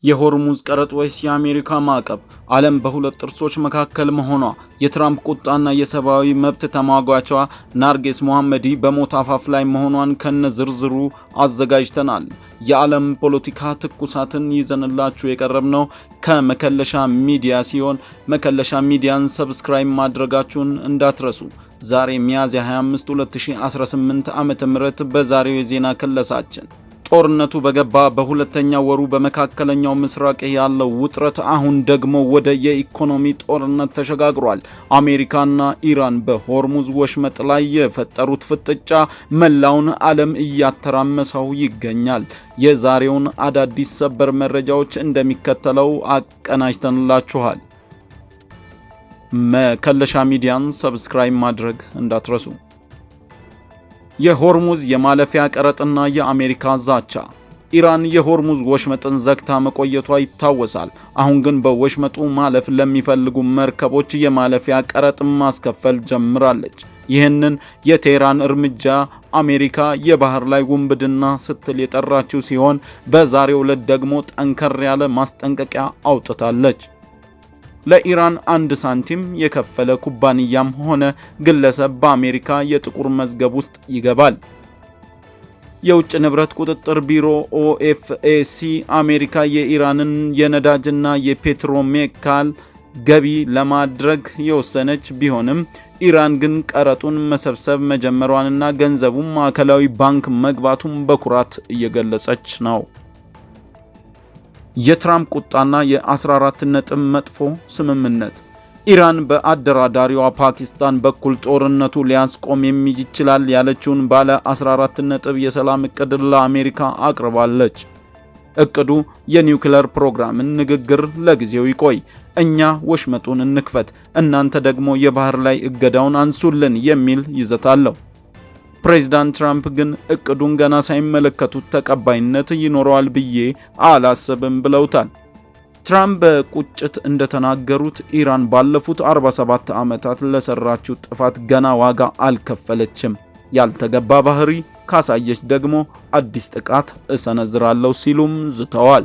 የሆርሙዝ ቀረጥ ወይስ የአሜሪካ ማዕቀብ? ዓለም በሁለት ጥርሶች መካከል መሆኗ፣ የትራምፕ ቁጣና የሰብአዊ መብት ተሟጋቿ ናርጌስ ሞሐመዲ በሞት አፋፍ ላይ መሆኗን ከነ ዝርዝሩ አዘጋጅተናል። የዓለም ፖለቲካ ትኩሳትን ይዘንላችሁ የቀረብነው ከመከለሻ ሚዲያ ሲሆን መከለሻ ሚዲያን ሰብስክራይብ ማድረጋችሁን እንዳትረሱ። ዛሬ ሚያዝያ 25 2018 ዓ.ም በዛሬው የዜና ክለሳችን ጦርነቱ በገባ በሁለተኛው ወሩ በመካከለኛው ምስራቅ ያለው ውጥረት አሁን ደግሞ ወደ የኢኮኖሚ ጦርነት ተሸጋግሯል። አሜሪካና ኢራን በሆርሙዝ ወሽመጥ ላይ የፈጠሩት ፍጥጫ መላውን ዓለም እያተራመሰው ይገኛል። የዛሬውን አዳዲስ ሰበር መረጃዎች እንደሚከተለው አቀናጅተንላችኋል። መከለሻ ሚዲያን ሰብስክራይብ ማድረግ እንዳትረሱ። የሆርሙዝ የማለፊያ ቀረጥና የአሜሪካ ዛቻ። ኢራን የሆርሙዝ ወሽመጥን ዘግታ መቆየቷ ይታወሳል። አሁን ግን በወሽመጡ ማለፍ ለሚፈልጉ መርከቦች የማለፊያ ቀረጥ ማስከፈል ጀምራለች። ይህንን የቴህራን እርምጃ አሜሪካ የባህር ላይ ውንብድና ስትል የጠራችው ሲሆን በዛሬው ዕለት ደግሞ ጠንከር ያለ ማስጠንቀቂያ አውጥታለች። ለኢራን 1 ሳንቲም የከፈለ ኩባንያም ሆነ ግለሰብ በአሜሪካ የጥቁር መዝገብ ውስጥ ይገባል። የውጭ ንብረት ቁጥጥር ቢሮ ኦኤፍኤሲ አሜሪካ የኢራንን የነዳጅና የፔትሮሜካል ገቢ ለማድረግ የወሰነች ቢሆንም ኢራን ግን ቀረጡን መሰብሰብ መጀመሯንና ገንዘቡም ማዕከላዊ ባንክ መግባቱን በኩራት እየገለጸች ነው። የትራምፕ ቁጣና የ14 ነጥብ መጥፎ ስምምነት። ኢራን በአደራዳሪዋ ፓኪስታን በኩል ጦርነቱ ሊያስቆም የሚችላል ያለችውን ባለ 14 ነጥብ የሰላም እቅድ ለአሜሪካ አቅርባለች። እቅዱ የኒውክሌር ፕሮግራምን ንግግር ለጊዜው ይቆይ፣ እኛ ወሽመጡን እንክፈት፣ እናንተ ደግሞ የባህር ላይ እገዳውን አንሱልን የሚል ይዘት አለው። ፕሬዚዳንት ትራምፕ ግን እቅዱን ገና ሳይመለከቱት ተቀባይነት ይኖረዋል ብዬ አላስብም ብለውታል። ትራምፕ በቁጭት እንደተናገሩት ኢራን ባለፉት 47 ዓመታት ለሰራችው ጥፋት ገና ዋጋ አልከፈለችም፣ ያልተገባ ባህሪ ካሳየች ደግሞ አዲስ ጥቃት እሰነዝራለሁ ሲሉም ዝተዋል።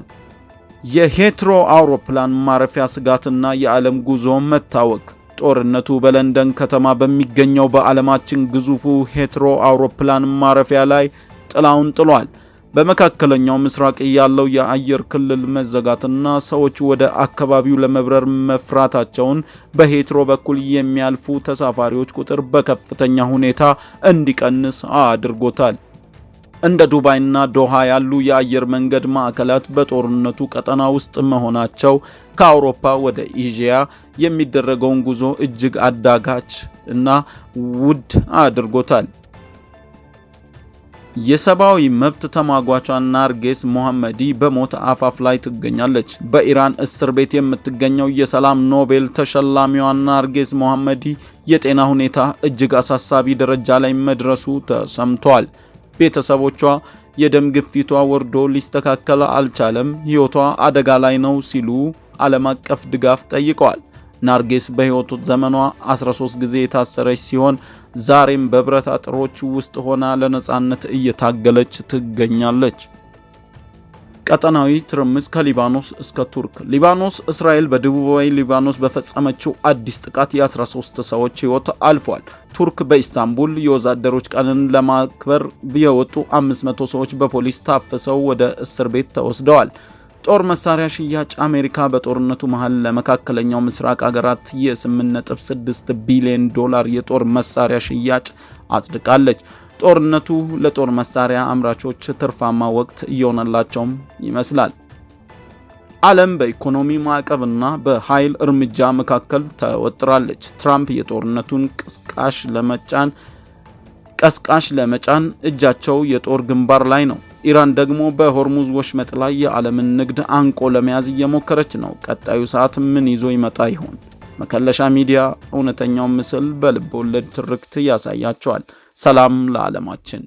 የሄትሮ አውሮፕላን ማረፊያ ስጋትና የዓለም ጉዞ መታወክ። ጦርነቱ በለንደን ከተማ በሚገኘው በዓለማችን ግዙፉ ሄትሮ አውሮፕላን ማረፊያ ላይ ጥላውን ጥሏል። በመካከለኛው ምስራቅ ያለው የአየር ክልል መዘጋትና ሰዎች ወደ አካባቢው ለመብረር መፍራታቸውን በሄትሮ በኩል የሚያልፉ ተሳፋሪዎች ቁጥር በከፍተኛ ሁኔታ እንዲቀንስ አድርጎታል። እንደ ዱባይና ዶሃ ያሉ የአየር መንገድ ማዕከላት በጦርነቱ ቀጠና ውስጥ መሆናቸው ከአውሮፓ ወደ ኤዥያ የሚደረገውን ጉዞ እጅግ አዳጋች እና ውድ አድርጎታል። የሰብአዊ መብት ተሟጋቿ ናርጌስ ሞሐመዲ በሞት አፋፍ ላይ ትገኛለች። በኢራን እስር ቤት የምትገኘው የሰላም ኖቤል ተሸላሚዋ ናርጌስ ሞሐመዲ የጤና ሁኔታ እጅግ አሳሳቢ ደረጃ ላይ መድረሱ ተሰምቷል። ቤተሰቦቿ የደም ግፊቷ ወርዶ ሊስተካከል አልቻለም፣ ሕይወቷ አደጋ ላይ ነው ሲሉ ዓለም አቀፍ ድጋፍ ጠይቀዋል። ናርጌስ በሕይወቱ ዘመኗ 13 ጊዜ የታሰረች ሲሆን ዛሬም በብረት አጥሮች ውስጥ ሆና ለነጻነት እየታገለች ትገኛለች። ቀጠናዊ ትርምስ ከሊባኖስ እስከ ቱርክ። ሊባኖስ እስራኤል በደቡባዊ ሊባኖስ በፈጸመችው አዲስ ጥቃት የ13 ሰዎች ሕይወት አልፏል። ቱርክ በኢስታንቡል የወዛደሮች ቀንን ለማክበር የወጡ 500 ሰዎች በፖሊስ ታፍሰው ወደ እስር ቤት ተወስደዋል። ጦር መሳሪያ ሽያጭ። አሜሪካ በጦርነቱ መሃል ለመካከለኛው ምስራቅ ሀገራት የ8.6 ቢሊዮን ዶላር የጦር መሳሪያ ሽያጭ አጽድቃለች። ጦርነቱ ለጦር መሳሪያ አምራቾች ትርፋማ ወቅት እየሆነላቸውም ይመስላል። ዓለም በኢኮኖሚ ማዕቀብና በኃይል እርምጃ መካከል ተወጥራለች። ትራምፕ የጦርነቱን ቀስቃሽ ለመጫን እጃቸው የጦር ግንባር ላይ ነው። ኢራን ደግሞ በሆርሙዝ ወሽመጥ ላይ የዓለምን ንግድ አንቆ ለመያዝ እየሞከረች ነው። ቀጣዩ ሰዓት ምን ይዞ ይመጣ ይሆን? መከለሻ ሚዲያ እውነተኛውን ምስል በልብ ወለድ ትርክት ያሳያቸዋል። ሰላም ለዓለማችን።